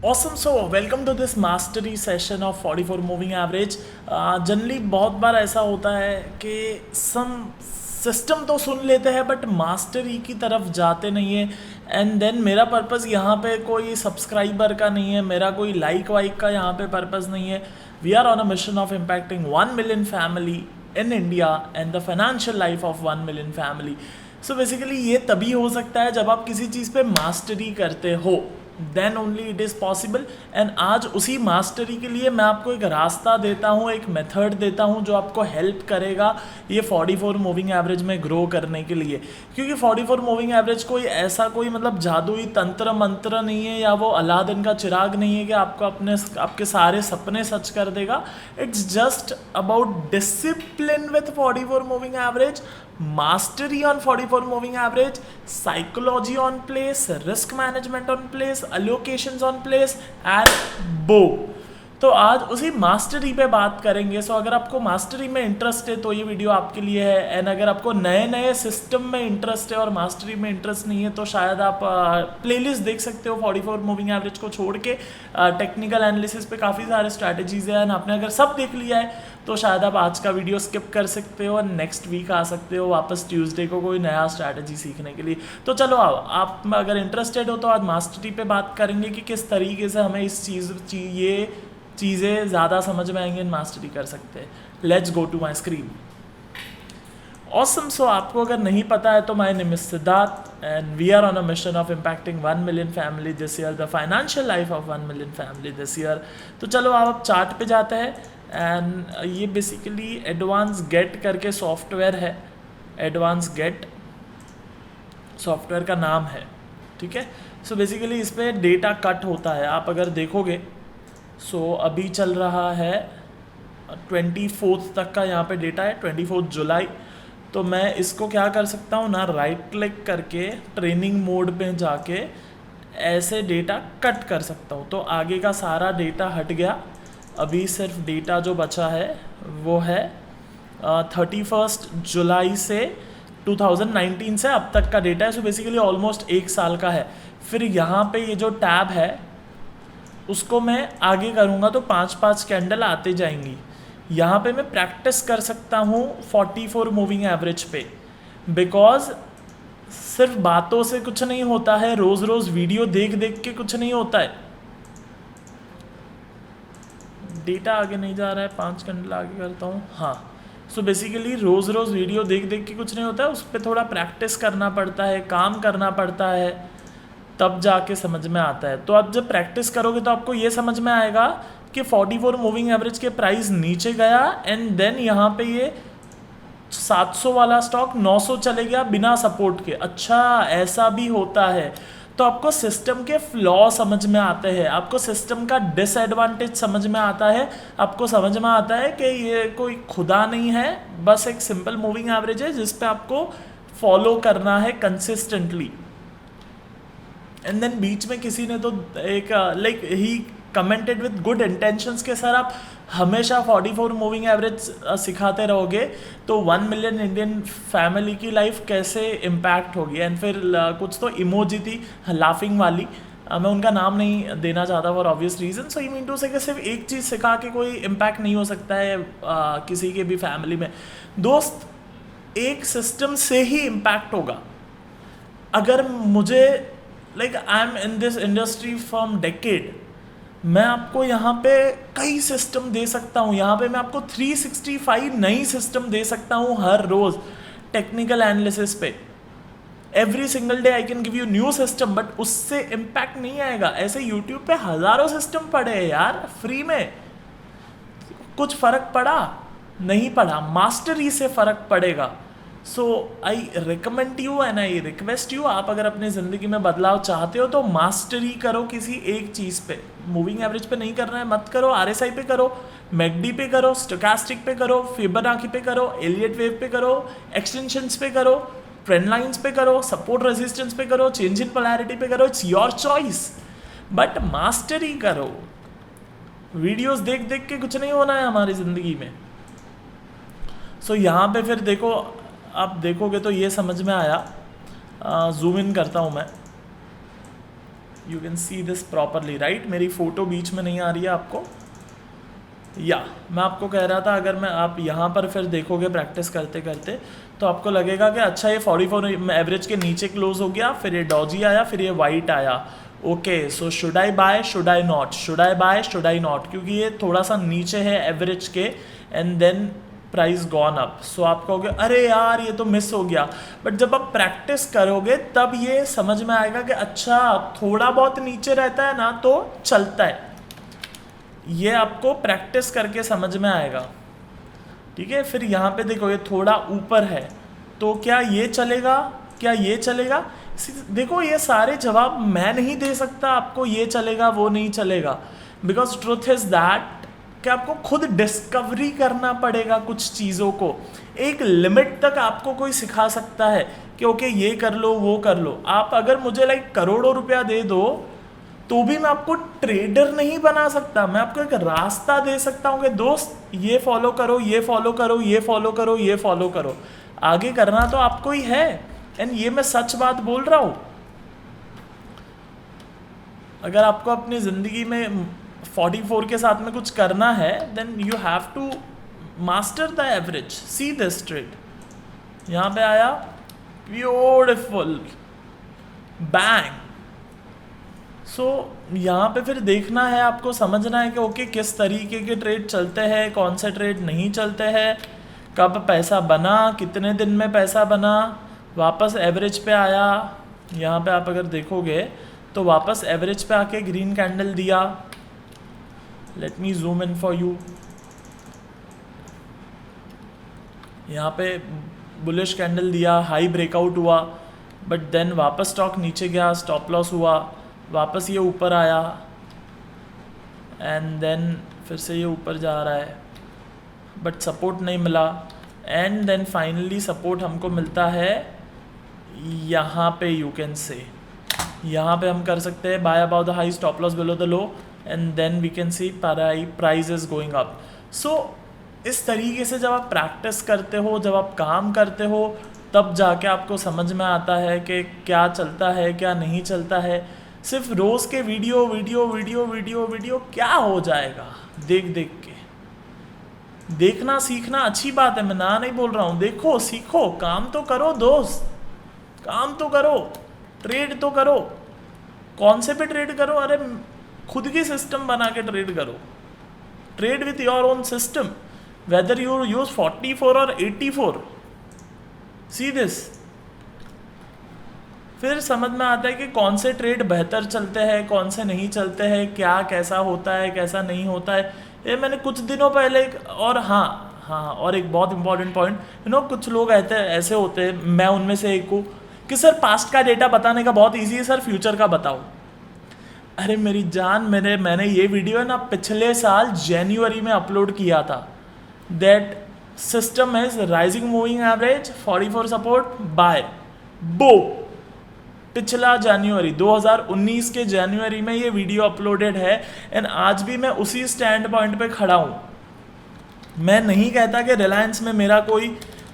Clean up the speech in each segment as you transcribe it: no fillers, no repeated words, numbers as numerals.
Awesome. So welcome to this mastery session of 44 moving average. Generally बहुत बार ऐसा होता है कि सम सिस्टम तो सुन लेते हैं बट मास्टरी की तरफ जाते नहीं है. एंड देन मेरा पर्पस यहाँ पे कोई सब्सक्राइबर का नहीं है, मेरा कोई लाइक वाइक का यहाँ पे पर्पस नहीं है. We are on a mission of impacting 1 million family in India and the financial life of 1 million family. So basically ये तभी हो सकता है जब आप किसी चीज़ पे मास्टरी करते हो, then only it is possible. And आज उसी मास्टरी के लिए मैं आपको एक रास्ता देता हूँ, एक मेथड देता हूँ जो आपको हेल्प करेगा ये 44 मूविंग एवरेज में ग्रो करने के लिए. क्योंकि 44 मूविंग एवरेज कोई ऐसा कोई मतलब जादुई तंत्र मंत्र नहीं है या वो अलादीन का चिराग नहीं है कि आपको आपके सारे सपने सच कर देगा. It's just about discipline with 44 moving average, mastery on 44 moving average, psychology on place, risk management on place, allocations on place and boom. तो आज उसी मास्टरी पे बात करेंगे. सो अगर आपको मास्टरी में इंटरेस्ट है तो ये वीडियो आपके लिए है. एंड अगर आपको नए नए सिस्टम में इंटरेस्ट है और मास्टरी में इंटरेस्ट नहीं है तो शायद आप प्लेलिस्ट देख सकते हो 44 मूविंग एवरेज को छोड़ के. टेक्निकल एनालिसिस पे काफ़ी सारे स्ट्रैटेजीज हैं. आपने अगर सब देख लिया है तो शायद आप आज का वीडियो स्किप कर सकते हो और नेक्स्ट वीक आ सकते हो वापस ट्यूसडे को कोई नया स्ट्रैटेजी सीखने के लिए. तो चलो आप अगर इंटरेस्टेड हो तो आज मास्टरी पे बात करेंगे कि किस तरीके से हमें इस ये चीज़ें ज़्यादा समझ में आएंगी, मास्टरी कर सकते हैं. Let's go to my screen. Awesome. So आपको अगर नहीं पता है तो my name is Siddharth and we are on a mission of impacting 1 million family this year, the financial life of 1 million family this year. तो चलो आप चार्ट पे जाते हैं. एंड ये बेसिकली एडवांस गेट करके सॉफ्टवेयर है. एडवांस गेट सॉफ्टवेयर का नाम है, ठीक है. सो बेसिकली इस पर डेटा कट होता है. आप अगर देखोगे सो अभी चल रहा है 24 तक का यहाँ पे डेटा है, 24 जुलाई. तो मैं इसको क्या कर सकता हूँ ना, राइट क्लिक करके ट्रेनिंग मोड में जाके ऐसे डेटा कट कर सकता हूँ. तो आगे का सारा डेटा हट गया. अभी सिर्फ डेटा जो बचा है वो है 31 जुलाई से 2019 से अब तक का डेटा है. सो बेसिकली ऑलमोस्ट 1 साल का है. फिर यहाँ पे ये जो टैब है उसको मैं आगे करूँगा तो 5-5 कैंडल आते जाएंगी. यहाँ पे मैं प्रैक्टिस कर सकता हूँ 44 मूविंग एवरेज पे, बिकॉज सिर्फ बातों से कुछ नहीं होता है, रोज़ रोज़ वीडियो देख देख के कुछ नहीं होता है. डेटा आगे नहीं जा रहा है, 5 कैंडल आगे करता हूँ. हाँ. सो बेसिकली रोज़ रोज़ वीडियो देख देख के कुछ नहीं होता है, उस पर थोड़ा प्रैक्टिस करना पड़ता है, काम करना पड़ता है, तब जाके समझ में आता है. तो आप जब प्रैक्टिस करोगे तो आपको ये समझ में आएगा कि 44 मूविंग एवरेज के प्राइस नीचे गया एंड देन यहाँ पे ये 700 वाला स्टॉक 900 चले गया बिना सपोर्ट के. अच्छा ऐसा भी होता है. तो आपको सिस्टम के फ्लॉ समझ में आते हैं, आपको सिस्टम का डिसएडवांटेज समझ में आता है, आपको समझ में आता है कि ये कोई खुदा नहीं है, बस एक सिंपल मूविंग एवरेज है जिस पे आपको फॉलो करना है कंसिस्टेंटली. एंड देन बीच में किसी ने तो एक like he commented with good intentions के सर आप हमेशा 44 मूविंग एवरेज सिखाते रहोगे तो 1 मिलियन इंडियन फैमिली की लाइफ कैसे इम्पैक्ट होगी. एंड फिर कुछ तो इमोजी थी लाफिंग वाली, मैं उनका नाम नहीं देना चाहता for obvious reason. So you mean to say कि सिर्फ एक चीज़ सिखा के कोई इम्पैक्ट नहीं हो सकता है किसी के भी फैमिली में. दोस्त, एक सिस्टम से ही इम्पैक्ट होगा. अगर मुझे like I am in this industry from decade, मैं आपको यहाँ पे कई सिस्टम दे सकता हूँ. यहाँ पे मैं आपको 365 नई सिस्टम दे सकता हूँ हर रोज़ टेक्निकल एनालिसिस पे. Every single day I can give you new system, but उससे इम्पैक्ट नहीं आएगा. ऐसे यूट्यूब पे हज़ारों सिस्टम पड़े हैं यार फ्री में. कुछ फ़र्क पड़ा? नहीं पड़ा. मास्टरी से फ़र्क पड़ेगा. So I recommend you and I request you, आप अगर अपनी ज़िंदगी में बदलाव चाहते हो तो मास्टरी करो किसी एक चीज़ पे. मूविंग एवरेज पे नहीं करना है मत करो, RSI पे करो, मैकडी पे करो, स्टोकास्टिक पे करो, फिबोनाची पे करो, एलियट वेव पे करो, एक्सटेंशंस पे करो, ट्रेंड लाइंस पे करो, सपोर्ट रेजिस्टेंस पे करो, चेंज इन पोलैरिटी पे करो. It's your choice, but mastery करो. वीडियोस देख देख के कुछ नहीं होना है हमारी ज़िंदगी में. सो यहाँ पे फिर देखो, आप देखोगे तो ये समझ में आया. जूम इन करता हूँ मैं. You can see this properly right. मेरी फ़ोटो बीच में नहीं आ रही है आपको। या मैं आपको कह रहा था, अगर मैं आप यहाँ पर फिर देखोगे प्रैक्टिस करते करते तो आपको लगेगा कि अच्छा ये 44 एवरेज के नीचे क्लोज हो गया, फिर ये डॉजी आया, फिर ये वाइट आया। Okay, so should I buy, should I not, should I buy, should I not, क्योंकि ये थोड़ा सा नीचे है एवरेज के and then price gone up. So आप कहोगे अरे यार ये तो मिस हो गया, बट जब आप प्रैक्टिस करोगे तब ये समझ में आएगा कि अच्छा थोड़ा बहुत नीचे रहता है ना तो चलता है। ये आपको प्रैक्टिस करके समझ में आएगा, ठीक है। फिर यहाँ पे देखो ये थोड़ा ऊपर है तो क्या ये चलेगा, क्या ये चलेगा? देखो ये सारे जवाब मैं नहीं दे सकता आपको, ये चलेगा वो नहीं चलेगा, बिकॉज ट्रुथ इज दैट कि आपको खुद डिस्कवरी करना पड़ेगा कुछ चीज़ों को। एक लिमिट तक आपको कोई सिखा सकता है कि ओके ये कर लो वो कर लो। आप अगर मुझे लाइक करोड़ों रुपया दे दो तो भी मैं आपको ट्रेडर नहीं बना सकता। मैं आपको एक रास्ता दे सकता हूँ कि दोस्त ये फॉलो करो, ये फॉलो करो, ये फॉलो करो, ये फॉलो करो। आगे करना तो आपको ही है, एंड ये मैं सच बात बोल रहा हूँ। अगर आपको अपनी ज़िंदगी में 44 के साथ में कुछ करना है then you have to master the average. See this trade, यहाँ पे आया ब्यूटिफुल बैंग। सो यहाँ पे फिर देखना है, आपको समझना है कि ओके किस तरीके के ट्रेड चलते हैं, कौन से ट्रेड नहीं चलते हैं, कब पैसा बना, कितने दिन में पैसा बना, वापस एवरेज पे आया। यहाँ पे आप अगर देखोगे तो वापस एवरेज पे आके ग्रीन कैंडल दिया। Let me zoom in for you. यहाँ पे बुलिश कैंडल दिया, हाई ब्रेकआउट हुआ, बट देन वापस स्टॉक नीचे गया, स्टॉप लॉस हुआ, वापस ये ऊपर आया एंड देन फिर से ये ऊपर जा रहा है, बट सपोर्ट नहीं मिला। एंड देन फाइनली सपोर्ट हमको मिलता है यहाँ पे। यू कैन से यहाँ पे हम कर सकते हैं buy about the high, stop loss below the low, and then we can see price is going up. So इस तरीके से जब आप प्रैक्टिस करते हो, जब आप काम करते हो, तब जाके आपको समझ में आता है कि क्या चलता है क्या नहीं चलता है। सिर्फ रोज़ के video video video video video क्या हो जाएगा देख देख के। देखना सीखना अच्छी बात है, मैं ना नहीं बोल रहा हूँ, देखो सीखो, काम तो करो दोस्त, काम तो करो, ट्रेड तो करो। कौन से पे ट्रेड करो? अरे खुद की सिस्टम बना के ट्रेड करो। Trade with your own system, whether you use 44 और 84। सी दिस, फिर समझ में आता है कि कौन से ट्रेड बेहतर चलते हैं, कौन से नहीं चलते हैं, क्या कैसा होता है कैसा नहीं होता है। ये मैंने कुछ दिनों पहले और हाँ और एक बहुत इंपॉर्टेंट पॉइंट, कुछ लोग ऐसे होते हैं, मैं उनमें से एक हूँ, कि सर पास्ट का डेटा बताने का बहुत ईजी है, सर फ्यूचर का बताओ। अरे मेरी जान, मैंने ये वीडियो है ना पिछले साल जनवरी में अपलोड किया था। That system is rising moving average 44 support bye बो। पिछला जनवरी 2019 के जनवरी में ये वीडियो अपलोडेड है, एंड आज भी मैं उसी स्टैंड पॉइंट पे खड़ा हूँ। मैं नहीं कहता कि रिलायंस में मेरा कोई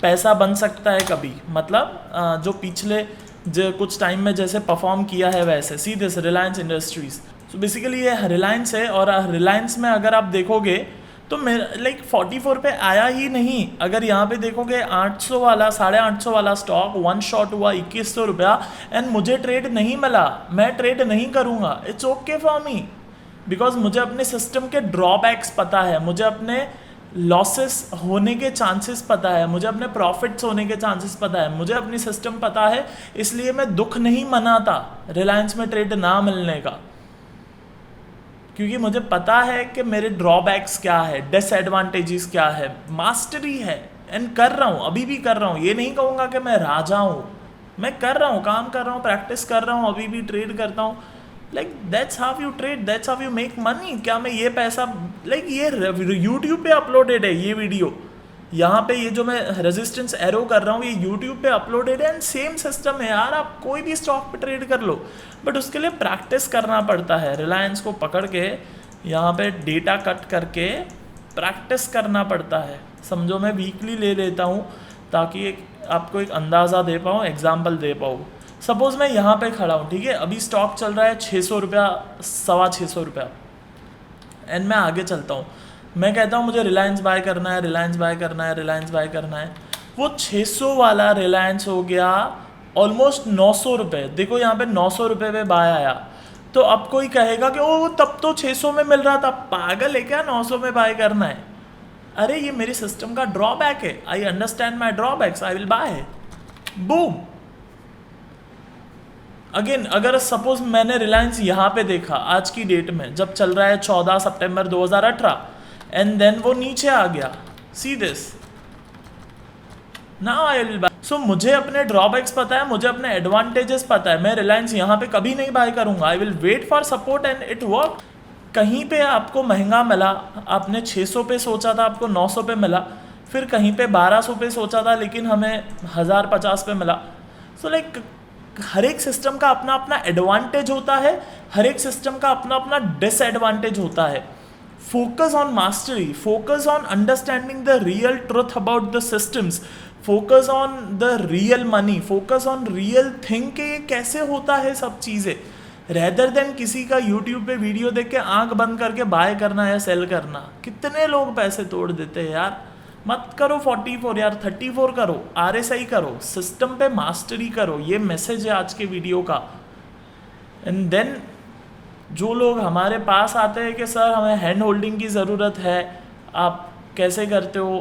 पैसा बन सकता है कभी, मतलब जो पिछले जो कुछ टाइम में जैसे परफॉर्म किया है वैसे। See this Reliance industries, so basically ये रिलायंस है, और रिलायंस में अगर आप देखोगे तो मेरा लाइक 44 पे आया ही नहीं। अगर यहाँ पे देखोगे 800 वाला 850 वाला स्टॉक वन शॉट हुआ 2100 रुपया, एंड मुझे ट्रेड नहीं मिला। मैं ट्रेड नहीं करूँगा, it's okay for me, because मुझे अपने सिस्टम के ड्रॉबैक्स पता है, मुझे अपने लॉसेस होने के चांसेस पता है, मुझे अपने प्रॉफिट्स होने के चांसेस पता है, मुझे अपनी सिस्टम पता है। इसलिए मैं दुख नहीं मनाता रिलायंस में ट्रेड ना मिलने का, क्योंकि मुझे पता है कि मेरे ड्रॉबैक्स क्या है, डिसएडवांटेजेस क्या है। मास्टरी है एंड कर रहा हूँ, अभी भी कर रहा हूँ। ये नहीं कहूँगा कि मैं राजा हूँ, मैं कर रहा हूँ, काम कर रहा हूँ, प्रैक्टिस कर रहा हूँ, अभी भी ट्रेड करता हूँ। Like that's how you trade, that's how you make money. क्या मैं ये पैसा लाइक ये यूट्यूब पे अपलोडेड है ये वीडियो, यहाँ पे ये जो मैं रेजिस्टेंस एरो कर रहा हूँ ये यूट्यूब पे अपलोडेड है, एंड सेम सिस्टम है यार। आप कोई भी स्टॉक पे ट्रेड कर लो, बट उसके लिए प्रैक्टिस करना पड़ता है। रिलायंस को पकड़ के यहाँ पे डेटा कट करके प्रैक्टिस करना पड़ता है। समझो मैं वीकली ले लेता हूँ ताकि आपको एक अंदाज़ा दे पाऊँ, एग्जाम्पल दे पाऊँ। सपोज मैं यहाँ पे खड़ा हूँ, ठीक है, अभी स्टॉक चल रहा है 600 रुपया, 625 रुपया, एंड मैं आगे चलता हूँ, मैं कहता हूँ मुझे रिलायंस बाय करना है, रिलायंस बाय करना है, रिलायंस बाय करना है। वो 600 वाला रिलायंस हो गया ऑलमोस्ट 900 रुपये। देखो यहाँ पे 900 रुपये पे बाय आया, तो अब कोई कहेगा कि ओ तब तो 600 में मिल रहा था, पागल है क्या 900 में बाय करना है? अरे ये मेरे सिस्टम का ड्रॉबैक है, I understand my drawbacks, I will bye, boom. Again अगर सपोज मैंने रिलायंस यहाँ पे देखा आज की डेट में, जब चल रहा है 14 सितंबर 2018, एंड देन वो नीचे आ गया, see this, now I will buy. So मुझे अपने ड्रॉबैक्स पता है, मुझे अपने एडवांटेजेस पता है, मैं रिलायंस यहाँ पे कभी नहीं बाय करूंगा, I will wait for support and it work. कहीं पे आपको महंगा मिला, आपने 600 पे सोचा था, आपको 900 पे मिला, फिर कहीं पे 1200 पे सोचा था लेकिन हमें 1050 पे मिला। सो लाइक हर एक सिस्टम का अपना अपना एडवांटेज होता है, हर एक सिस्टम का अपना अपना डिसएडवांटेज होता है। Focus on mastery, focus on understanding the real truth about the systems, focus on the real money, focus on real thing के ये कैसे होता है सब चीज़ें, रेदर देन किसी का यूट्यूब पे वीडियो देख के आंख बंद करके बाय करना या सेल करना। कितने लोग पैसे तोड़ देते हैं यार। मत करो 44 यार, 34 करो, RSI करो, सिस्टम पे मास्टरी करो, ये मैसेज है आज के वीडियो का। एंड देन जो लोग हमारे पास आते हैं कि सर हमें हैंड होल्डिंग की ज़रूरत है, आप कैसे करते हो,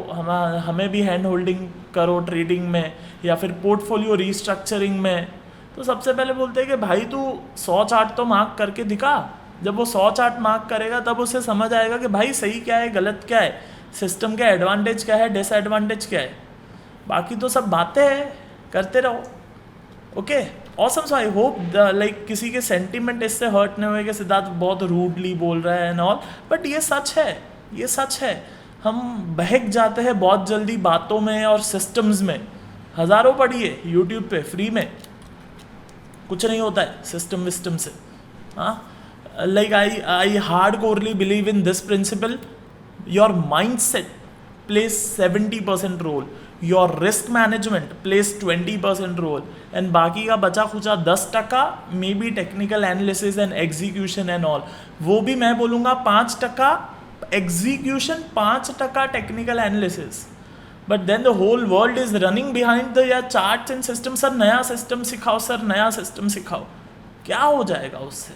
हमें भी हैंड होल्डिंग करो ट्रेडिंग में या फिर पोर्टफोलियो रीस्ट्रक्चरिंग में, तो सबसे पहले बोलते हैं कि भाई तू 100 चार्ट तो मार्क करके दिखा। जब वो 100 चार्ट मार्क करेगा तब उसे समझ आएगा कि भाई सही क्या है, गलत क्या है, सिस्टम का एडवांटेज क्या है, डिसएडवांटेज क्या है। बाकी तो सब बातें हैं, करते रहो। Okay awesome. So I hope like किसी के सेंटीमेंट इससे हर्ट नहीं हुए कि सिद्धार्थ बहुत रूडली बोल रहा है एंड ऑल, बट ये सच है, ये सच है। हम बहक जाते हैं बहुत जल्दी बातों में और सिस्टम्स में। हज़ारों पढ़िए यूट्यूब पे फ्री में, कुछ नहीं होता है सिस्टम विस्टम से। हाँ, like I hardcorely believe in this principle, your mindset plays 70% role, your risk management plays 20% role, and बाकी का बचा खुचा 10% maybe technical analysis and execution and all. वो भी मैं बोलूँगा 5% execution, 5% technical analysis, but then the whole world is running behind the या charts and system. Sir नया सिस्टम सिखाओ, सर नया सिस्टम सिखाओ, क्या हो जाएगा उससे?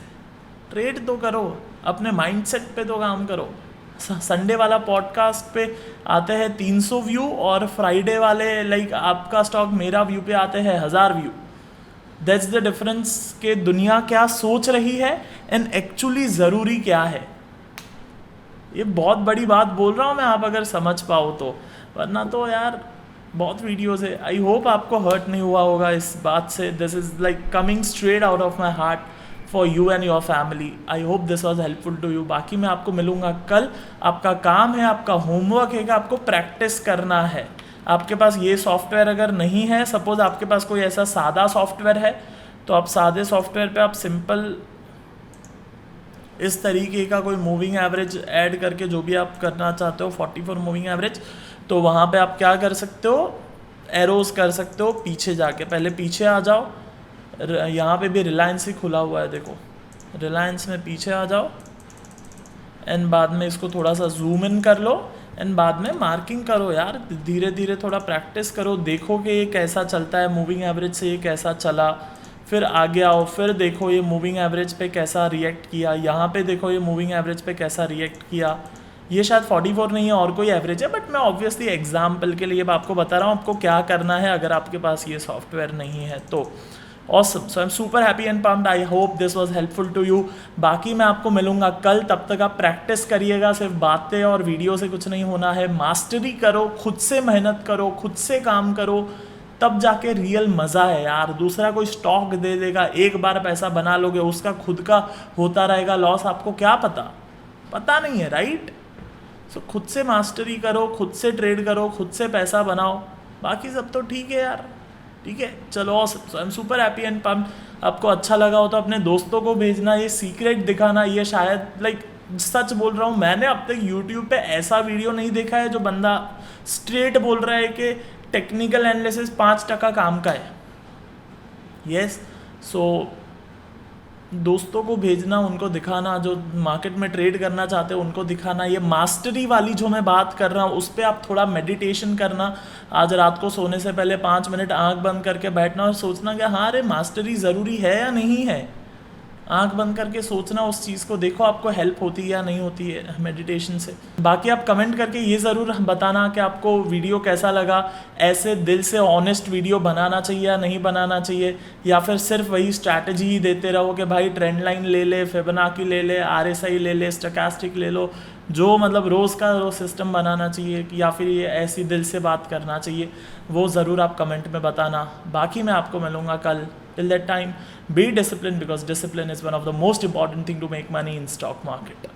ट्रेड तो करो, अपने माइंडसेट पे तो काम करो। संडे वाला पॉडकास्ट पे आते हैं 300 व्यू और फ्राइडे वाले लाइक आपका स्टॉक मेरा व्यू पे आते हैं 1000 व्यू। दैट्स द डिफरेंस कि दुनिया क्या सोच रही है एंड एक्चुअली ज़रूरी क्या है। ये बहुत बड़ी बात बोल रहा हूँ मैं, आप अगर समझ पाओ तो, वरना तो यार बहुत वीडियोज़ है। आई होप आपको हर्ट नहीं हुआ होगा इस बात से। This is like coming straight out of my heart for you and your family. I hope this was helpful to you. बाकी मैं आपको मिलूँगा कल। आपका काम है, आपका होमवर्क है कि आपको प्रैक्टिस करना है। आपके पास ये सॉफ्टवेयर अगर नहीं है, सपोज आपके पास कोई ऐसा सादा सॉफ्टवेयर है, तो आप सादे सॉफ्टवेयर पे आप सिंपल इस तरीके का कोई मूविंग एवरेज ऐड करके जो भी आप करना चाहते हो 44 मूविंग एवरेज, तो वहाँ पे आप क्या कर सकते हो, एरोज कर सकते हो पीछे जाके। पहले पीछे आ जाओ, यहाँ पे भी रिलायंस ही खुला हुआ है, देखो रिलायंस में पीछे आ जाओ, एंड बाद में इसको थोड़ा सा जूम इन कर लो, एंड बाद में मार्किंग करो यार। धीरे धीरे थोड़ा प्रैक्टिस करो, देखो कि ये कैसा चलता है, मूविंग एवरेज से ये कैसा चला, फिर आगे आओ, फिर देखो ये मूविंग एवरेज पे कैसा रिएक्ट किया, यहाँ पे देखो ये मूविंग एवरेज पे कैसा रिएक्ट किया। ये शायद 44 नहीं है और कोई एवरेज है, बट मैं ऑब्वियसली एग्जाम्पल के लिए आपको बता रहा हूँ आपको क्या करना है अगर आपके पास ये सॉफ्टवेयर नहीं है तो। Awesome. So I am super happy and pumped. I hope this was helpful to you. बाकी मैं आपको मिलूंगा कल, तब तक आप प्रैक्टिस करिएगा। सिर्फ बातें और वीडियो से कुछ नहीं होना है, मास्टरी करो, खुद से मेहनत करो, खुद से काम करो, तब जाके रियल मज़ा है यार। दूसरा कोई स्टॉक दे देगा, एक बार पैसा बना लोगे, उसका खुद का होता रहेगा लॉस, आपको क्या पता नहीं है, राइट। सो खुद से मास्टरी करो, खुद से ट्रेड करो, खुद से पैसा बनाओ, बाकी सब तो ठीक है यार। ठीक है, चलो awesome. I am super happy and pumped. आपको अच्छा लगा हो तो अपने दोस्तों को भेजना, ये सीक्रेट दिखाना। ये शायद लाइक सच बोल रहा हूँ, मैंने अब तक यूट्यूब पे ऐसा वीडियो नहीं देखा है जो बंदा स्ट्रेट बोल रहा है कि टेक्निकल एनालिसिस 5% काम का है। यस, सो दोस्तों को भेजना, उनको दिखाना, जो मार्केट में ट्रेड करना चाहते हो उनको दिखाना। ये मास्टरी वाली जो मैं बात कर रहा हूँ उस पर आप थोड़ा मेडिटेशन करना। आज रात को सोने से पहले 5 मिनट आंख बंद करके बैठना और सोचना कि हाँ अरे मास्टरी ज़रूरी है या नहीं है। आंख बंद करके सोचना उस चीज़ को, देखो आपको हेल्प होती है या नहीं होती है मेडिटेशन से। बाकी आप कमेंट करके ये ज़रूर बताना कि आपको वीडियो कैसा लगा। ऐसे दिल से ऑनेस्ट वीडियो बनाना चाहिए या नहीं बनाना चाहिए, या फिर सिर्फ वही स्ट्रैटेजी ही देते रहो कि भाई ट्रेंड लाइन ले ले, फिबोनाची ले ले, RSI ले ले, स्टोचैस्टिक ले लो, जो मतलब रोज़ का रोज़ सिस्टम बनाना चाहिए, या फिर ये ऐसी दिल से बात करना चाहिए, वो ज़रूर आप कमेंट में बताना। बाकी मैं आपको मिलूँगा कल। Till that time, be disciplined because discipline is one of the most important thing to make money in stock market.